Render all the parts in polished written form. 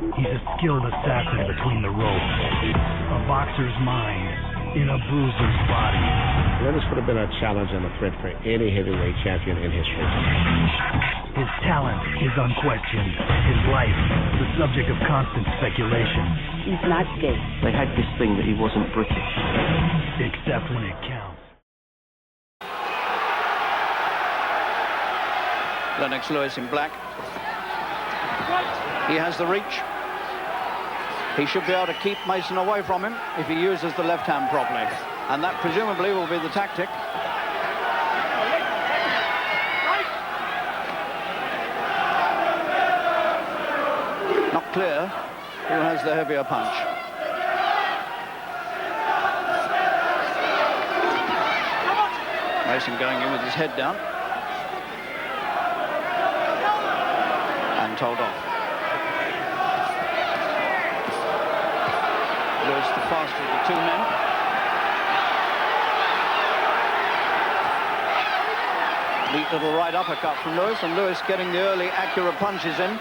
He's a skilled assassin between the ropes. A boxer's mind in a bruiser's body. Lennox would have been a challenge and a threat for any heavyweight champion in history. His talent is unquestioned. His life, the subject of constant speculation. He's not gay. They had this thing that he wasn't British. Except when it counts. Lennox Lewis in black. He has the reach. He should be able to keep Mason away from him if he uses the left hand properly. And that presumably will be the tactic. Not clear who has the heavier punch. Mason going in with his head down. And told off. Lewis the faster of the two men. Neat little right uppercut from Lewis, and Lewis getting the early accurate punches in.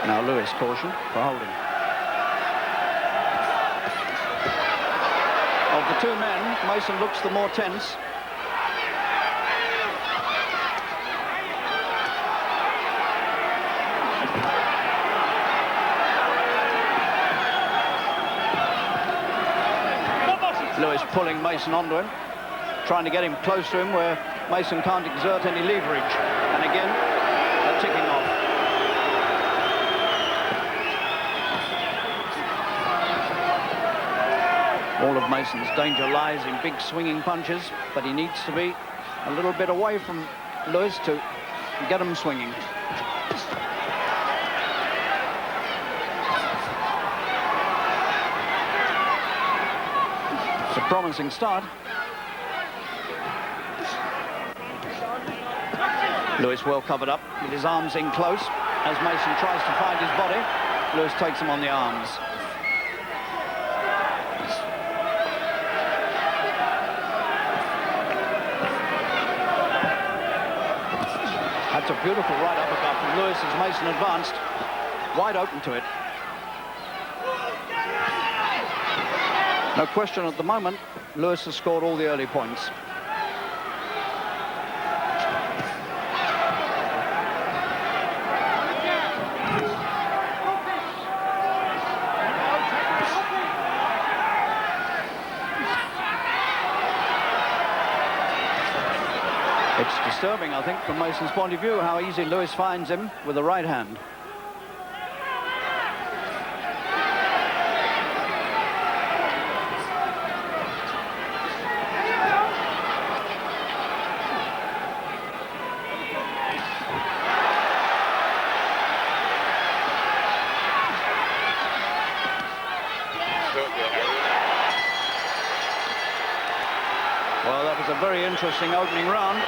Now Lewis cautioned for holding. Of the two men, Mason looks the more tense. Lewis pulling Mason onto him, trying to get him close to him where Mason can't exert any leverage. And again, a ticking off. All of Mason's danger lies in big swinging punches, but he needs to be a little bit away from Lewis to get him swinging. It's a promising start. Lewis well covered up with his arms in close as Mason tries to find his body. Lewis takes him on the arms. That's a beautiful right uppercut from Lewis as Mason advanced, wide open to it. No question at the moment, Lewis has scored all the early points. It's disturbing, I think, from Mason's point of view, how easy Lewis finds him with the right hand. Well, that was a very interesting opening round.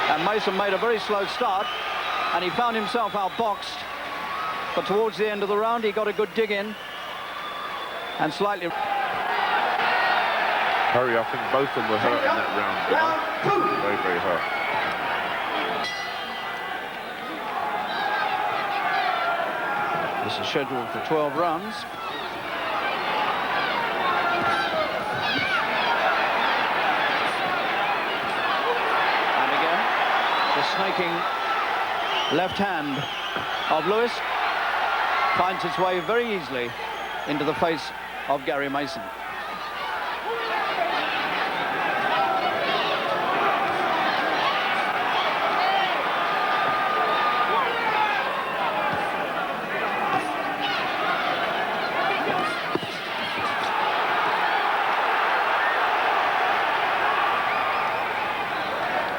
And Mason made a very slow start, and he found himself outboxed. But towards the end of the round, he got a good dig in, and slightly... Harry, I think both of them were hurt in that round. Very, very hurt. This is scheduled for 12 rounds. Snaking left hand of Lewis finds its way very easily into the face of Gary Mason.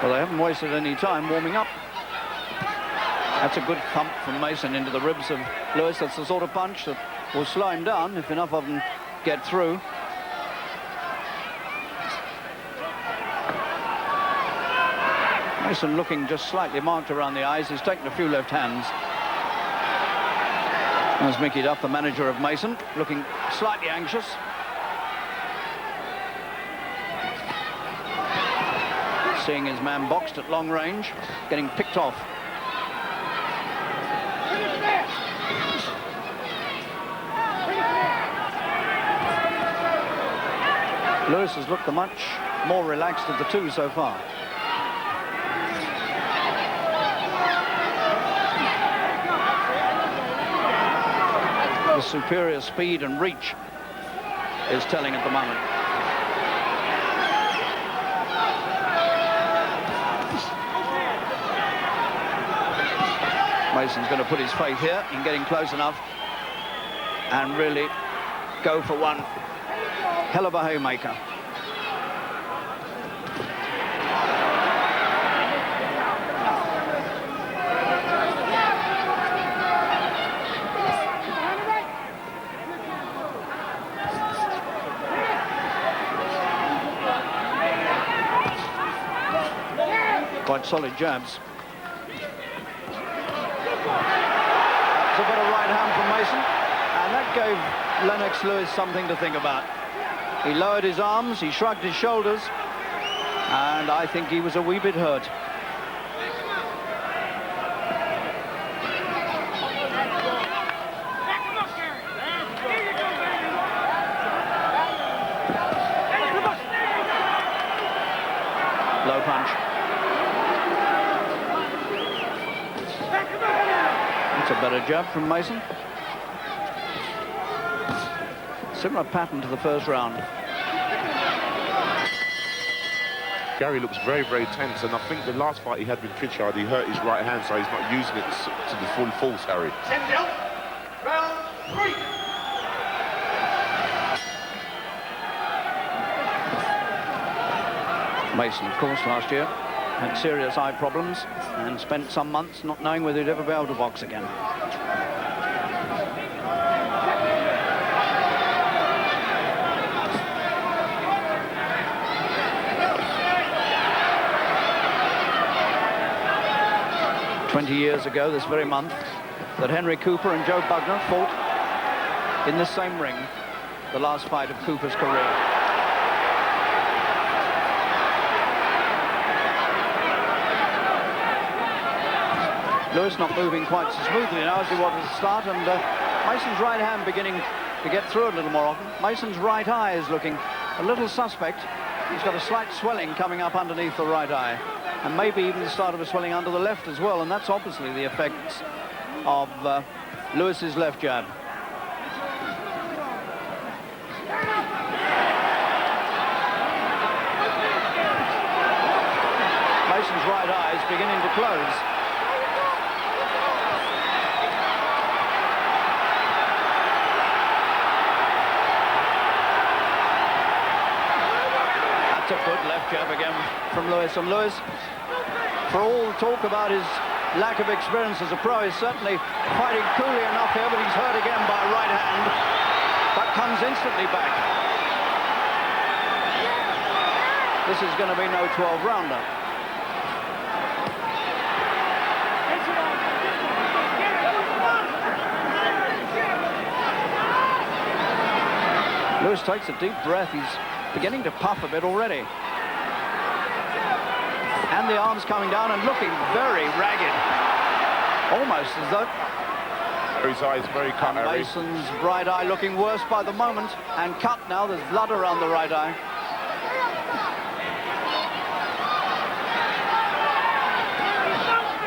Well, they haven't wasted any time warming up. That's a good thump from Mason into the ribs of Lewis. That's the sort of punch that will slow him down if enough of them get through. Mason looking just slightly marked around the eyes. He's taken a few left hands. There's Mickey Duff, the manager of Mason, looking slightly anxious. seeing his man boxed at long range, getting picked off. Lewis has looked the much more relaxed of the two so far. The superior speed and reach is telling at the moment. Mason's going to put his faith here in getting close enough and really go for one hell of a haymaker. Quite solid jabs. That's a bit of right hand from Mason, and that gave Lennox Lewis something to think about. He lowered his arms, he shrugged his shoulders, and I think he was a wee bit hurt. Low punch. That's a better jab from Mason. Similar pattern to the first round. Gary looks very, very tense, and I think the last fight he had with Pritchard, he hurt his right hand, so he's not using it to the full force, Harry. Round 3. Mason, of course, last year had serious eye problems and spent some months not knowing whether he'd ever be able to box again. Years ago, this very month, that Henry Cooper and Joe Bugner fought in this same ring, the last fight of Cooper's career. Lewis not moving quite so smoothly now as he was at the start, and Mason's right hand beginning to get through a little more often. Mason's right eye is looking a little suspect. He's got a slight swelling coming up underneath the right eye, and maybe even the start of a swelling under the left as well, and that's obviously the effects of Lewis's left jab. Mason's right eye is beginning to close. That's a good left jab again from Lewis, and Lewis, for all the talk about his lack of experience as a pro, is certainly fighting coolly enough here, but he's hurt again by a right hand, but comes instantly back. This is going to be no 12-rounder. Lewis takes a deep breath. He's beginning to puff a bit already. And the arms coming down and looking very ragged. Almost as though... His eye is very cut, Harry. Mason's right eye looking worse by the moment, and cut now. There's blood around the right eye.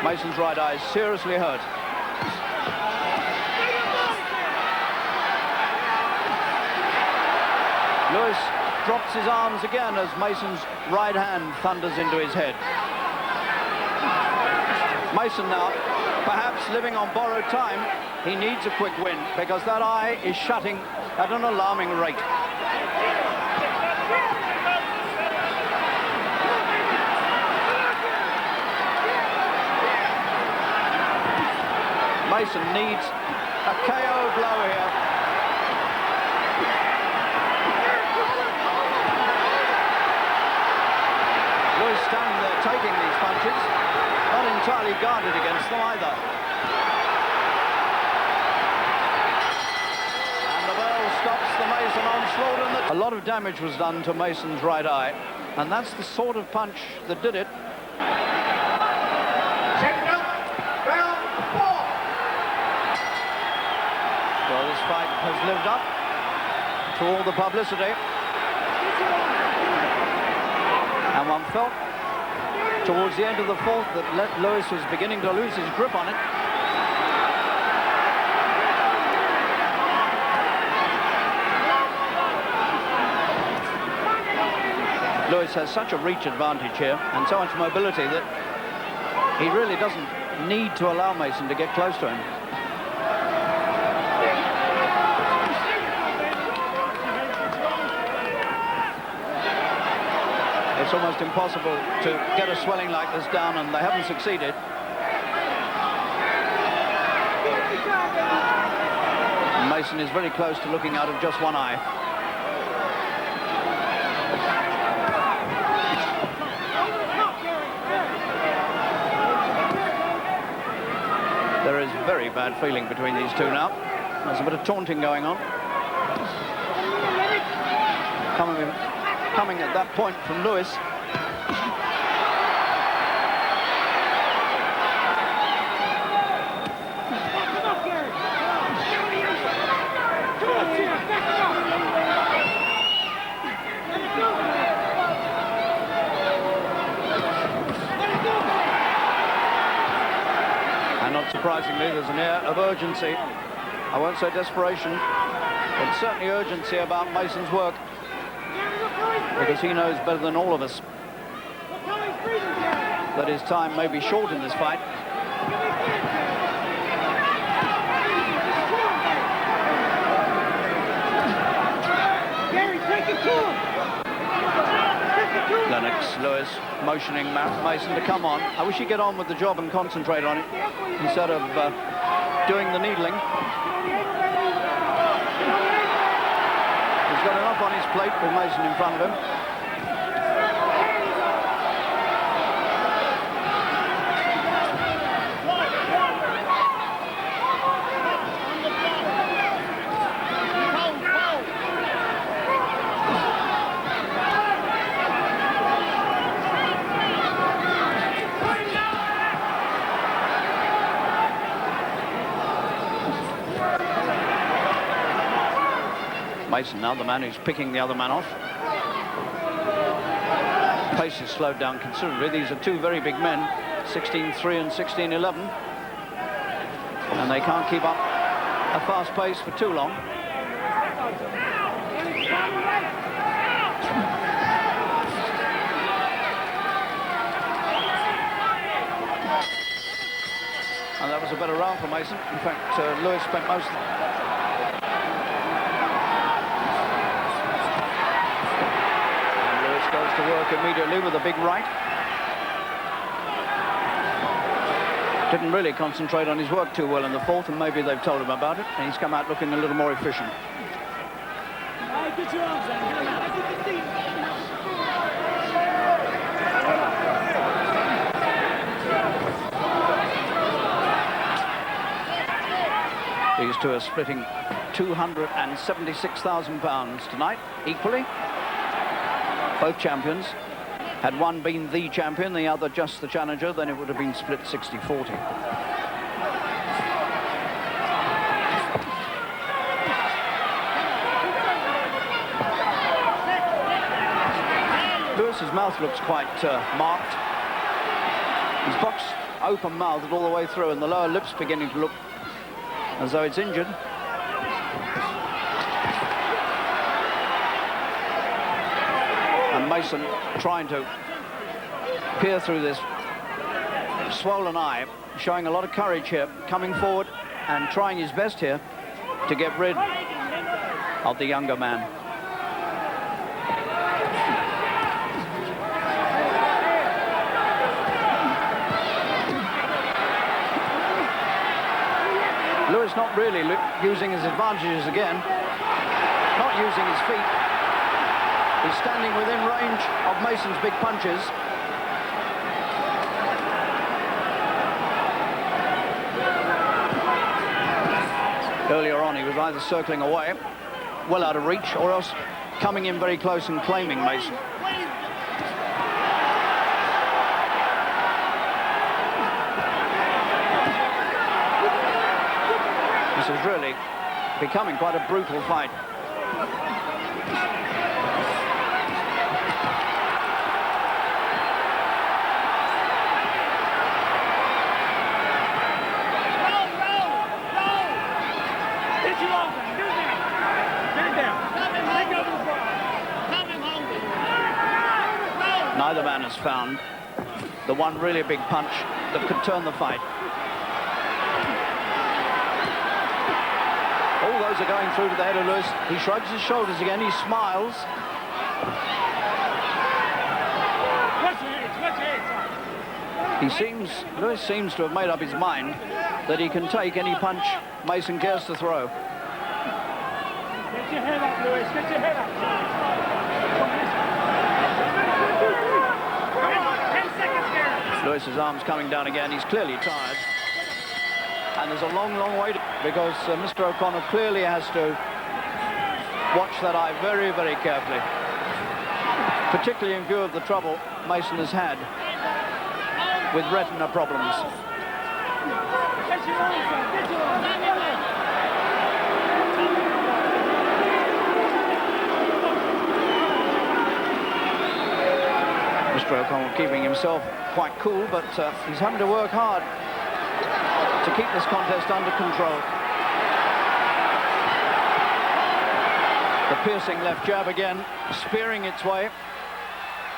Mason's right eye is seriously hurt. Lewis drops his arms again as Mason's right hand thunders into his head. Mason now, perhaps living on borrowed time. He needs a quick win because that eye is shutting at an alarming rate. Mason needs a KO blow here. Lewis standing there taking these punches, not entirely guarded against them either. And the bell stops the Mason onslaught, and a lot of damage was done to Mason's right eye, and that's the sort of punch that did it. Second up, round 4. Well, this fight has lived up to all the publicity. And one felt towards the end of the fourth that Lewis was beginning to lose his grip on it. Lewis has such a reach advantage here and so much mobility that he really doesn't need to allow Mason to get close to him. It's almost impossible to get a swelling like this down, and they haven't succeeded. And Mason is very close to looking out of just one eye. There is very bad feeling between these two now. There's a bit of taunting going on. Coming at that point from Lewis. And not surprisingly, there's an air of urgency. I won't say desperation, but certainly urgency about Mason's work, because he knows better than all of us that his time may be short in this fight. Lennox Lewis motioning Mason to come on. I wish he'd get on with the job and concentrate on it instead of doing the needling. He's got enough on his plate with Mason in front of him. Mason now the man who's picking the other man off. Pace is slowed down considerably. These are two very big men, 16-3 and 16-11. And they can't keep up a fast pace for too long. And that was a better round for Mason. In fact, Lewis spent most of goes to work immediately with a big right. Didn't really concentrate on his work too well in the fourth, and maybe they've told him about it, and he's come out looking a little more efficient. These two are splitting £276,000 tonight, equally. Both champions. Had one been the champion, the other just the challenger, then it would have been split 60-40. Lewis's mouth looks quite marked. His box open-mouthed all the way through, and the lower lip's beginning to look as though it's injured. And Mason trying to peer through this swollen eye, showing a lot of courage here, coming forward and trying his best here to get rid of the younger man. Lewis not really using his advantages again, not using his feet. He's standing within range of Mason's big punches. Earlier on, he was either circling away, well out of reach, or else coming in very close and claiming Mason. This is really becoming quite a brutal fight. Neither man has found the one really big punch that could turn the fight. All those are going through to the head of Lewis. He shrugs his shoulders again, he smiles. Lewis seems to have made up his mind that he can take any punch Mason cares to throw. Get your head up, Lewis, get your head up. 10 seconds here. Lewis's arm's coming down again, he's clearly tired. And there's a long, long way to, because Mr. O'Connor clearly has to watch that eye very, very carefully, particularly in view of the trouble Mason has had with retina problems. Mr. O'Connor keeping himself quite cool, but he's having to work hard to keep this contest under control. The piercing left jab again, spearing its way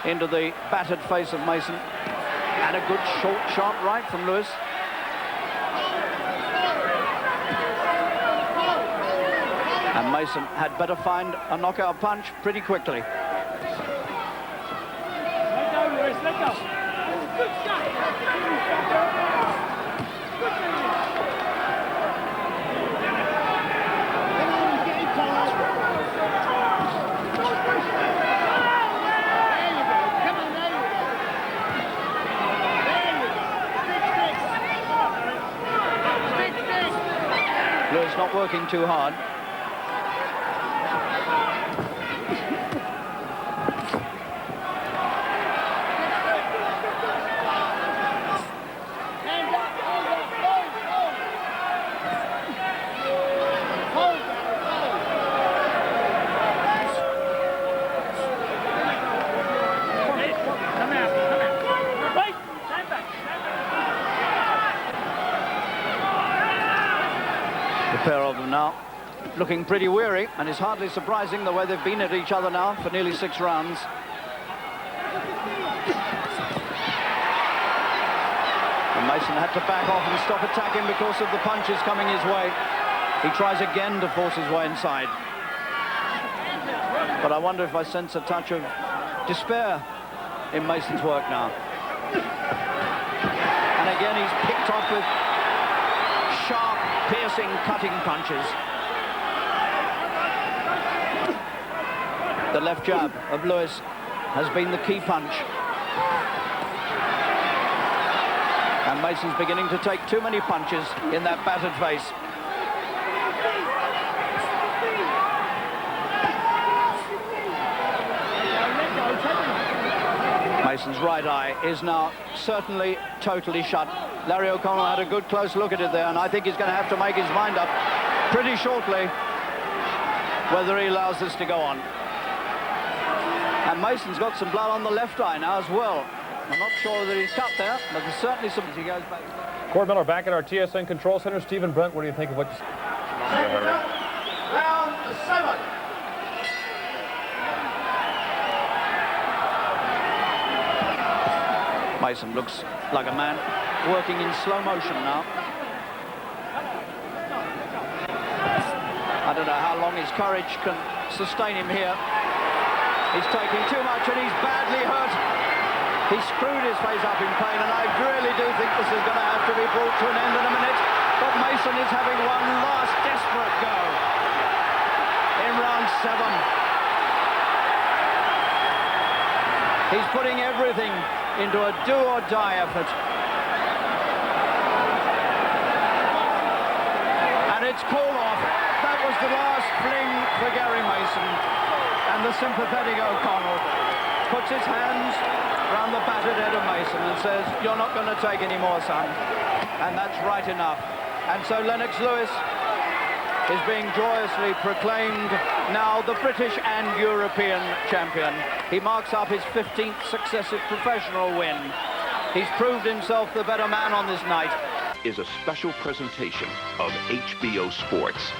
into the battered face of Mason. And a good short, sharp right from Lewis. And Mason had better find a knockout punch pretty quickly. Let go, Lewis, let go. Good shot. Lewis not working too hard. The pair of them now looking pretty weary, and it's hardly surprising the way they've been at each other now for nearly 6 rounds. And Mason had to back off and stop attacking because of the punches coming his way. He tries again to force his way inside. But I wonder if I sense a touch of despair in Mason's work now. And again he's picked off with sharp, piercing, cutting punches. The left jab of Lewis has been the key punch. And Mason's beginning to take too many punches in that battered face. Mason's right eye is now certainly totally shut. Larry O'Connell had a good close look at it there, and I think he's going to have to make his mind up pretty shortly whether he allows this to go on. And Mason's got some blood on the left eye now as well. I'm not sure that he's cut there, but there's certainly some as he goes back. Cord Miller back at our TSN Control Center. Stephen Brent, what do you think of what you... Round 7. Mason looks like a man working in slow motion now. I don't know how long his courage can sustain him here. He's taking too much and he's badly hurt. He screwed his face up in pain, and I really do think this is going to have to be brought to an end in a minute. But Mason is having one last desperate go in round 7. He's putting everything into a do-or-die effort. And it's called off. That was the last fling for Gary Mason. And the sympathetic O'Connell puts his hands round the battered head of Mason and says, "You're not going to take any more, son." And that's right enough. And so Lennox Lewis is being joyously proclaimed now the British and European champion. He marks up his 15th successive professional win. He's proved himself the better man on this night. Is a special presentation of HBO Sports.